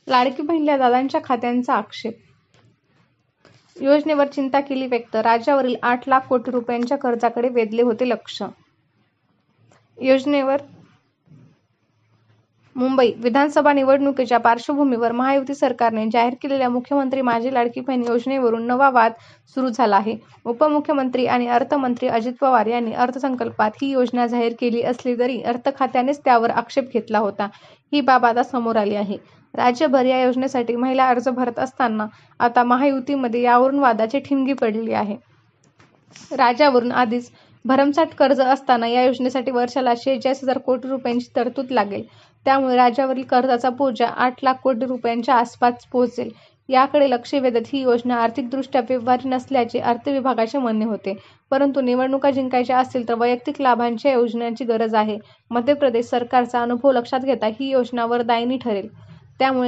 लाडकी बहीणला दादांच्या खात्यांचा आक्षेप. योजनेवर चिंता केली व्यक्त. राज्यावरील 8 लाख कोटी रुपयांच्या कर्जाकडे वेधले होते लक्ष. योजनेवर मुंबई विधानसभा निवडणुकीच्या पार्श्वभूमीवर महायुती सरकारने जाहीर केलेल्या मुख्यमंत्री माझी लाडकी बहीण योजनेवरून नवा वाद सुरू झाला आहे. उपमुख्यमंत्री आणि अर्थमंत्री अजित पवार यांनी अर्थसंकल्पात ही योजना जाहीर केली असली तरी अर्थ खात्यानेच त्यावर आक्षेप घेतला होता. ही बाब आता समोर आली आहे. राज्यभर या योजनेसाठी महिला अर्ज भरत असताना आता महायुतीमध्ये यावरून वादाची ठिणगी पडली आहे. राज्यावरून आधीच भरमसाठ कर्ज असताना या योजनेसाठी वर्षाला 46,000 कोटी रुपयांची तरतूद लागेल. त्यामुळे राज्यावरील कर्जाचा बोजा 8 लाख कोटी रुपयांच्या आसपास पोहोचेल. याकडे लक्ष वेधत ही योजना आर्थिकदृष्ट्या व्यवहारी नसल्याचे अर्थ विभागाचे म्हणणे होते. परंतु निवडणुका जिंकायच्या असतील तर वैयक्तिक लाभांच्या योजनांची गरज आहे. मध्य प्रदेश सरकारचा अनुभव लक्षात घेता ही योजना वरदायिनी ठरेल. त्यामुळे